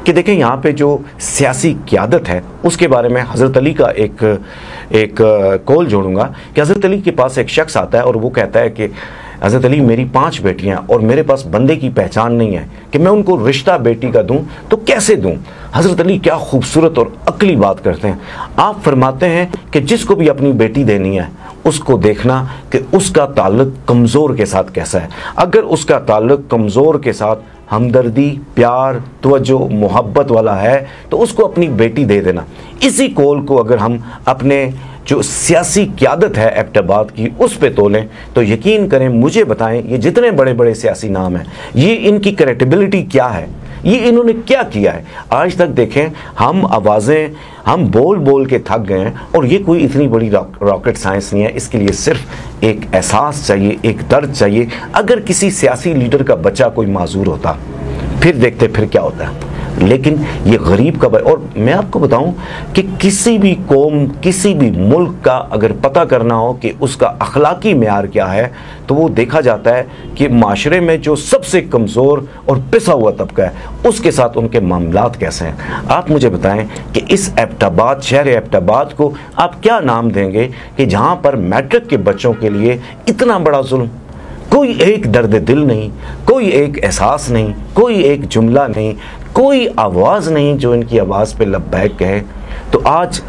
कि देखें यहाँ पे जो सियासी क़यादत है उसके बारे में हज़रत अली का एक कौल जोड़ूंगा कि हज़रत अली के पास एक शख्स आता है और वो कहता है कि हज़रत अली मेरी 5 बेटियां और मेरे पास बंदे की पहचान नहीं है कि मैं उनको रिश्ता बेटी का दूं तो कैसे दूं। हज़रत अली क्या खूबसूरत और अक्ली बात करते हैं। आप फरमाते हैं कि जिसको भी अपनी बेटी देनी है उसको देखना कि उसका ताल्लुक कमज़ोर के साथ कैसा है। अगर उसका ताल्लुक कमज़ोर के साथ हमदर्दी, प्यार, तवज्जो, मोहब्बत वाला है तो उसको अपनी बेटी दे देना। इसी कौल को अगर हम अपने जो सियासी क़यादत है एबटाबाद की उस पे तोलें तो यकीन करें, मुझे बताएं ये जितने बड़े बड़े सियासी नाम हैं ये इनकी क्रेडिबिलिटी क्या है, ये इन्होंने क्या किया है। आज तक देखें हम आवाज़ें हम बोल बोल के थक गए हैं और ये कोई इतनी बड़ी रॉकेट साइंस नहीं है। इसके लिए सिर्फ एक एहसास चाहिए, एक दर्द चाहिए। अगर किसी सियासी लीडर का बच्चा कोई माजूर होता फिर देखते फिर क्या होता है, लेकिन ये गरीब का और मैं आपको बताऊं कि किसी भी कौम, किसी भी मुल्क का अगर पता करना हो कि उसका अखलाकी मेयार क्या है तो वो देखा जाता है कि माशरे में जो सबसे कमज़ोर और पिसा हुआ तबका है उसके साथ उनके मामलात कैसे हैं। आप मुझे बताएं कि इस एबटाबाद, शहर एबटाबाद को आप क्या नाम देंगे कि जहाँ पर मैट्रिक के बच्चों के लिए इतना बड़ा जुल्म, कोई एक दर्द दिल नहीं, कोई एक एहसास नहीं, कोई एक जुमला नहीं, कोई आवाज़ नहीं जो इनकी आवाज़ पे लब्बैक कहे। तो आज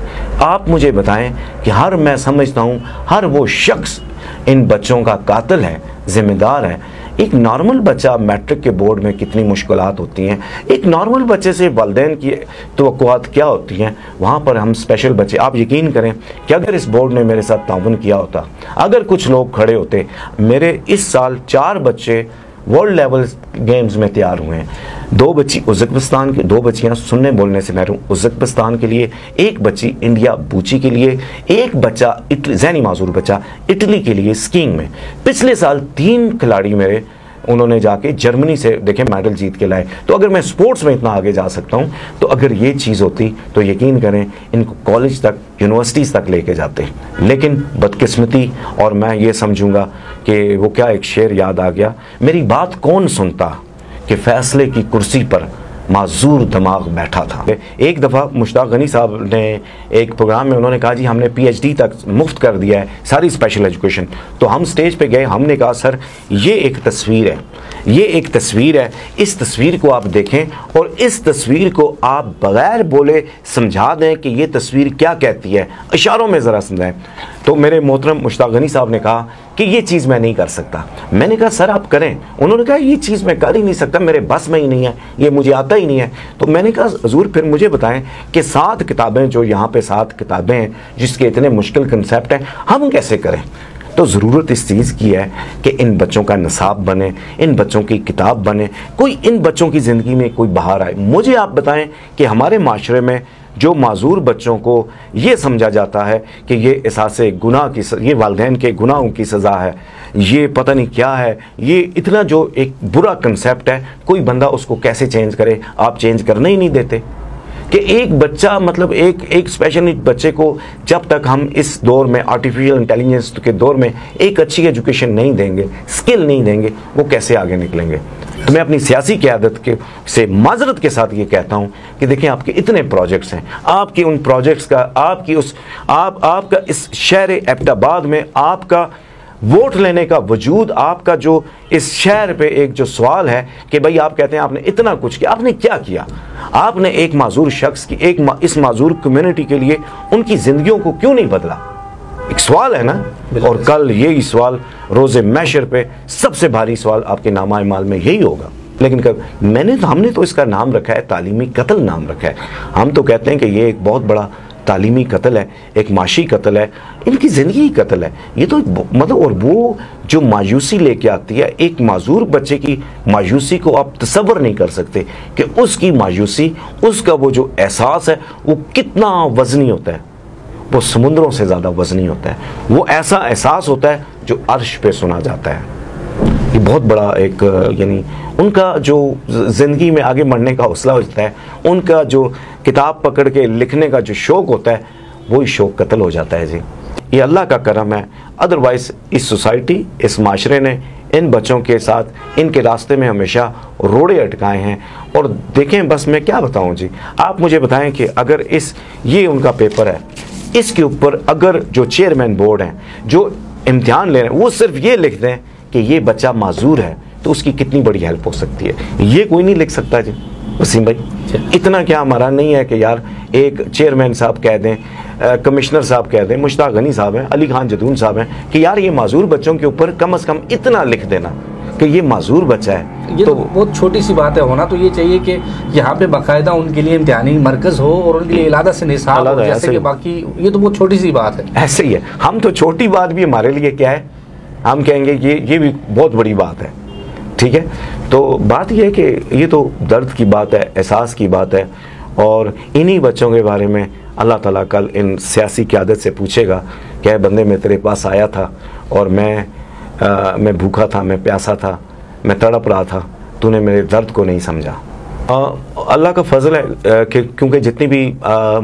आप मुझे बताएं कि मैं समझता हूँ हर वो शख्स इन बच्चों का कातिल है, ज़िम्मेदार है। एक नॉर्मल बच्चा मैट्रिक के बोर्ड में कितनी मुश्किलात होती हैं, एक नॉर्मल बच्चे से वालिदैन की तवक्कुआत क्या होती हैं, वहाँ पर हम स्पेशल बच्चे। आप यकीन करें कि अगर इस बोर्ड ने मेरे साथ ताउन किया होता, अगर कुछ लोग खड़े होते, मेरे इस साल 4 बच्चे वर्ल्ड लेवल गेम्स में तैयार हुए हैं। 2 बच्ची उज़्बेकिस्तान की, 2 बच्चियाँ सुनने बोलने से महरूम उज़्बेकिस्तान के लिए, 1 बच्ची इंडिया बूची के लिए, 1 बच्चा ज़हनी माजूर बच्चा इटली के लिए स्कीइंग में। पिछले साल 3 खिलाड़ी मेरे उन्होंने जाके जर्मनी से देखें मेडल जीत के लाए। तो अगर मैं स्पोर्ट्स में इतना आगे जा सकता हूँ तो अगर ये चीज़ होती तो यकीन करें इनको कॉलेज तक, यूनिवर्सिटीज़ तक लेके जाते। लेकिन बदकिस्मती, और मैं ये समझूंगा कि वो क्या एक शेर याद आ गया, मेरी बात कौन सुनता कि फैसले की कुर्सी पर माजूर दिमाग बैठा था। एक दफ़ा मुश्ताक गनी साहब ने एक प्रोग्राम में उन्होंने कहा जी हमने PhD तक मुफ्त कर दिया है सारी स्पेशल एजुकेशन। तो हम स्टेज पे गए, हमने कहा सर ये एक तस्वीर है, ये एक तस्वीर है, इस तस्वीर को आप देखें और इस तस्वीर को आप बगैर बोले समझा दें कि ये तस्वीर क्या कहती है, इशारों में ज़रा समझाएं। तो मेरे मोहतरम मुश्ताक गनी साहब ने कहा कि ये चीज़ मैं नहीं कर सकता। मैंने कहा सर आप करें। उन्होंने कहा ये चीज़ मैं कर ही नहीं सकता, मेरे बस में ही नहीं है, ये मुझे आता ही नहीं है। तो मैंने कहा हुजूर फिर मुझे बताएं कि 7 किताबें जो यहाँ पे 7 किताबें हैं जिसके इतने मुश्किल कंसेप्ट हैं, हम कैसे करें। तो ज़रूरत इस चीज़ की है कि इन बच्चों का निसाब बने, इन बच्चों की किताब बने, कोई इन बच्चों की ज़िंदगी में कोई बहार आए। मुझे आप बताएं कि हमारे माशरे में जो माजूर बच्चों को ये समझा जाता है कि ये एहसास गुनाह की, ये वालिदैन के गुनाहों की सज़ा है, ये पता नहीं क्या है, ये इतना जो एक बुरा कंसेप्ट है, कोई बंदा उसको कैसे चेंज करे। आप चेंज करने ही नहीं देते कि एक बच्चा, मतलब एक स्पेशल नीड बच्चे को जब तक हम इस दौर में, आर्टिफिशियल इंटेलिजेंस के दौर में, एक अच्छी एजुकेशन नहीं देंगे, स्किल नहीं देंगे, वो कैसे आगे निकलेंगे। तो मैं अपनी सियासी क़यादत के से माजरत के साथ ये कहता हूँ कि देखिए आपके इतने प्रोजेक्ट्स हैं, आपके उन प्रोजेक्ट्स का, आपकी उस आपका इस शहर एबटाबाद में आपका वोट लेने का वजूद, आपका जो इस शहर पे एक जो सवाल है कि भाई आप कहते हैं आपने इतना कुछ किया, आपने क्या किया। आपने एक माजूर शख्स की, इस माजूर कम्युनिटी के लिए उनकी ज़िंदगियों को क्यों नहीं बदला, एक सवाल है ना। और कल यही सवाल रोज़े महशर पे सबसे भारी सवाल आपके नामा-ए-माल में यही होगा। लेकिन हमने तो इसका नाम रखा है तालीमी कत्ल नाम रखा है। हम तो कहते हैं कि ये एक बहुत बड़ा तालीमी कत्ल है, एक माशी कत्ल है, इनकी ज़िंदगी कत्ल है ये तो, मतलब। और वो जो मायूसी लेके आती है, एक माजूर बच्चे की मायूसी को आप तसव्वुर नहीं कर सकते कि उसकी मायूसी, उसका वो जो एहसास है वो कितना वज़नी होता है, वो समुद्रों से ज़्यादा वज़नी होता है। वो ऐसा एहसास होता है जो अर्श पे सुना जाता है। ये बहुत बड़ा एक, यानी उनका जो ज़िंदगी में आगे बढ़ने का हौसला होता है, उनका जो किताब पकड़ के लिखने का जो शौक़ होता है, वही शौक़ कत्ल हो जाता है जी। ये अल्लाह का करम है। अदरवाइज़ इस सोसाइटी, इस माशरे ने इन बच्चों के साथ इनके रास्ते में हमेशा रोड़े अटकाए हैं। और देखें, बस मैं क्या बताऊं जी, आप मुझे बताएं कि अगर ये उनका पेपर है, इसके ऊपर अगर जो चेयरमैन बोर्ड हैं, जो इम्तिहान ले रहे हैं, वो सिर्फ ये लिख दें कि ये बच्चा माजूर है, तो उसकी कितनी बड़ी हेल्प हो सकती है। ये कोई नहीं लिख सकता जी वसीम भाई। इतना क्या हमारा नहीं है कि यार एक चेयरमैन साहब कह दें, कमिश्नर साहब कह दें, मुश्ताक गनी साहब हैं, अली खान जदून साहब हैं कि यार ये माजूर बच्चों के ऊपर कम से कम इतना लिख देना कि ये माजूर बच्चा है। ये तो बहुत छोटी सी बात है। होना तो ये चाहिए कि यहाँ पे बाकायदा उनके लिए इम्तिहानी मरकज हो और उनके लिए अलग से निसाब हो, जैसे कि बाकी। ये तो बहुत छोटी सी बात है। ऐसे ही है, हम तो छोटी बात भी हमारे लिए क्या है, हम कहेंगे कि ये भी बहुत बड़ी बात है। ठीक है, तो बात यह है कि ये तो दर्द की बात है, एहसास की बात है। और इन्हीं बच्चों के बारे में अल्लाह ताला कल इन सियासी क़यादत से पूछेगा कि बंदे मैं तेरे पास आया था और मैं भूखा था, मैं प्यासा था, मैं तड़प रहा था, तूने मेरे दर्द को नहीं समझा। अल्लाह का फजल है कि क्योंकि जितनी भी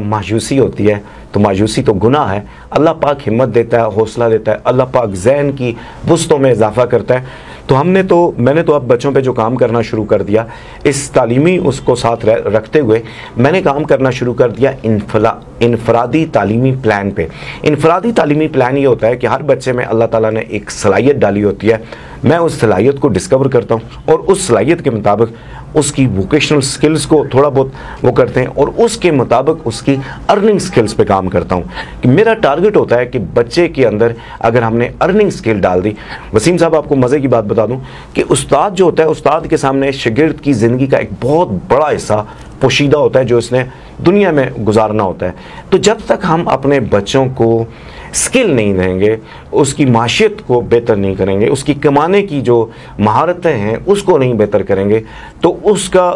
मायूसी होती है तो मायूसी तो गुनाह है। अल्लाह पाक हिम्मत देता है, हौसला देता है, अल्लाह पाक ज़हन की वुस्तों में इजाफा करता है। तो मैंने तो अब बच्चों पे जो काम करना शुरू कर दिया, इस तालीमी उसको साथ रखते हुए मैंने काम करना शुरू कर दिया इनफरादी तालीमी प्लान पे। इनफरादी तालीमी प्लान ये होता है कि हर बच्चे में अल्लाह ताला ने एक सलाहियत डाली होती है, मैं उस सलाहियत को डिस्कवर करता हूँ और उस सलाहियत के मुताबिक उसकी वोकेशनल स्किल्स को थोड़ा बहुत वो करते हैं और उसके मुताबिक उसकी अर्निंग स्किल्स पे काम करता हूँ। कि मेरा टारगेट होता है कि बच्चे के अंदर अगर हमने अर्निंग स्किल डाल दी, वसीम साहब आपको मज़े की बात बता दूं कि उस्ताद जो होता है, उस्ताद के सामने शागिर्द की ज़िंदगी का एक बहुत बड़ा हिस्सा पोशीदा होता है जो इसने दुनिया में गुजारना होता है। तो जब तक हम अपने बच्चों को स्किल नहीं देंगे, उसकी माशियत को बेहतर नहीं करेंगे, उसकी कमाने की जो महारतें हैं उसको नहीं बेहतर करेंगे, तो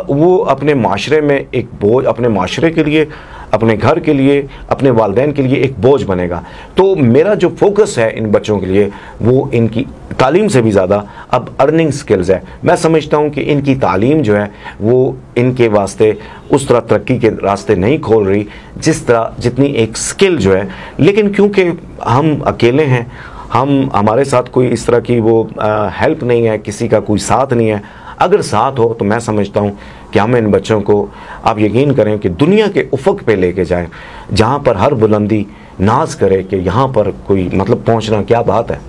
वो अपने माशरे में एक बोझ, अपने माशरे के लिए, अपने घर के लिए, अपने वालिदैन के लिए एक बोझ बनेगा। तो मेरा जो फोकस है इन बच्चों के लिए वो इनकी तालीम से भी ज़्यादा अब अर्निंग स्किल्स है। मैं समझता हूँ कि इनकी तालीम जो है वो इनके वास्ते उस तरह तरक्की के रास्ते नहीं खोल रही जितनी एक स्किल जो है। लेकिन क्योंकि हम अकेले हैं, हमारे साथ कोई इस तरह की वो हेल्प नहीं है, किसी का कोई साथ नहीं है। अगर साथ हो तो मैं समझता हूँ कि हम इन बच्चों को, आप यकीन करें कि दुनिया के उफ़क़ पे लेके जाएं, जहाँ पर हर बुलंदी नाज करे कि यहाँ पर कोई मतलब पहुँचना क्या बात है।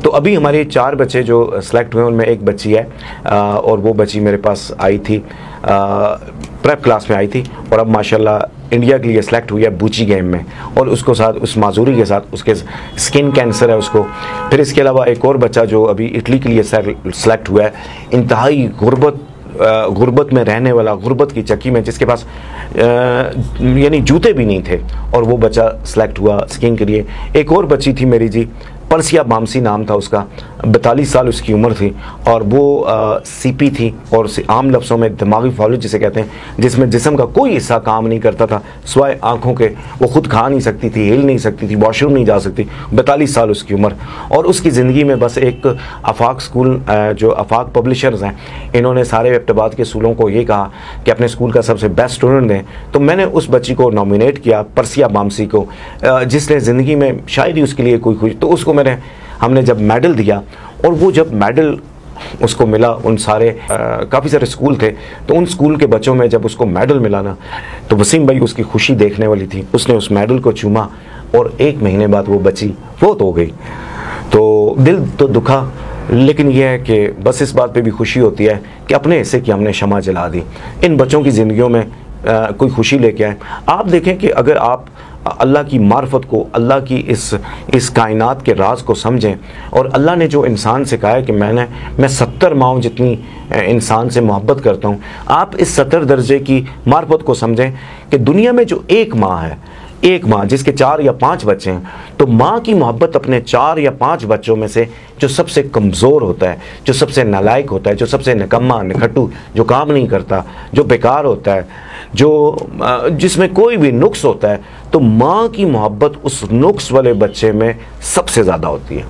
तो अभी हमारे 4 बच्चे जो सेलेक्ट हुए उनमें एक बच्ची है और वो बच्ची मेरे पास आई थी, प्रेप क्लास में आई थी और अब माशाल्लाह इंडिया के लिए सेलेक्ट हुई है बूची गेम में, और उसको साथ उस माजूरी के साथ उसके स्किन कैंसर है उसको। फिर इसके अलावा एक और बच्चा जो अभी इटली के लिए सेलेक्ट हुआ है, इंतहाई गुर्बत में रहने वाला, गुर्बत की चक्की में, जिसके पास यानी जूते भी नहीं थे, और वो बच्चा सेलेक्ट हुआ स्किन के लिए। एक और बच्ची थी मेरी जी, परसिया बामसी नाम था उसका, 42 साल उसकी उम्र थी और वो सीपी थी और आम लफ्ज़ों में दिमागी फॉलो जिसे कहते हैं, जिसमें जिस्म का कोई हिस्सा काम नहीं करता था सिवाय आँखों के। वो खुद खा नहीं सकती थी, हिल नहीं सकती थी, वॉशरूम नहीं जा सकती, 42 साल उसकी उम्र। और उसकी ज़िंदगी में बस एक आफाक स्कूल, जो आफाक पब्लिशर्स हैं, इन्होंने सारे एबटाबाद के स्कूलों को ये कहा कि अपने स्कूल का सबसे बेस्ट स्टूडेंट दें। तो मैंने उस बच्ची को नॉमिनेट किया, परसिया बामसी को, जिसने ज़िंदगी में शायद ही उसके लिए कोई खुशी, तो उसको हमने जब मेडल दिया, और वो जब मेडल उसको मिला, उन सारे काफ़ी सारे स्कूल थे, तो उन स्कूल के बच्चों में जब उसको मेडल मिला ना, तो वसीम भाई उसकी खुशी देखने वाली थी। उसने उस मेडल को चूमा और 1 महीने बाद वो बच्ची फौत हो गई। तो दिल तो दुखा, लेकिन यह है कि बस इस बात पे भी खुशी होती है कि अपने हिस्से की हमने शमा जला दी, इन बच्चों की ज़िंदगियों में कोई खुशी लेके आए। आप देखें कि अगर आप अल्लाह की मार्फत को, अल्लाह की इस कायनात के राज को समझें, और अल्लाह ने जो इंसान से कहा है कि मैं 70 माओं जितनी इंसान से मोहब्बत करता हूँ, आप इस 70 दर्जे की मार्फत को समझें कि दुनिया में जो एक माँ है, एक माँ जिसके 4 या 5 बच्चे हैं, तो माँ की मोहब्बत अपने 4 या 5 बच्चों में से जो सबसे कमज़ोर होता है, जो सबसे नालायक होता है, जो सबसे निकम्मा निखट्टू, जो काम नहीं करता, जो बेकार होता है, जिसमें कोई भी नुक्स होता है, तो माँ की मोहब्बत उस नुक्स वाले बच्चे में सबसे ज़्यादा होती है।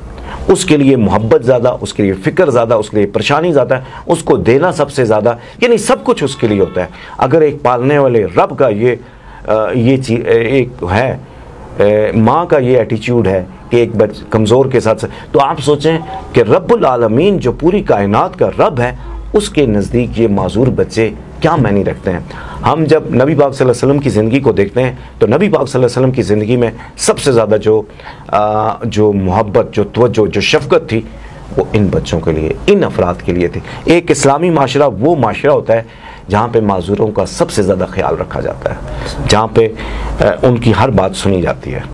उसके लिए मोहब्बत ज़्यादा, उसके लिए फ़िक्र ज़्यादा, उसके लिए परेशानी ज़्यादा, उसको देना सबसे ज़्यादा, यानी सब कुछ उसके लिए होता है। अगर एक पालने वाले रब का ये चीज़ एक है माँ का ये एटीट्यूड है कि एक कमज़ोर के साथ, तो आप सोचें कि रब्बुल आलमीन जो पूरी कायनात का रब है, उसके नज़दीक ये माजूर बच्चे क्या मायने रखते हैं। हम जब नबी पाक सल्लल्लाहु अलैहि वसल्लम की ज़िंदगी को देखते हैं तो नबी पाक सल्लल्लाहु अलैहि वसल्लम की ज़िंदगी में सबसे ज़्यादा जो मोहब्बत, जो तवज्जो, जो शफ़क़त थी, वो इन बच्चों के लिए, इन अफराद के लिए थी। एक इस्लामी माशरा वो माशरा होता है जहाँ पे माजूरों का सबसे ज़्यादा ख्याल रखा जाता है, जहाँ पे उनकी हर बात सुनी जाती है।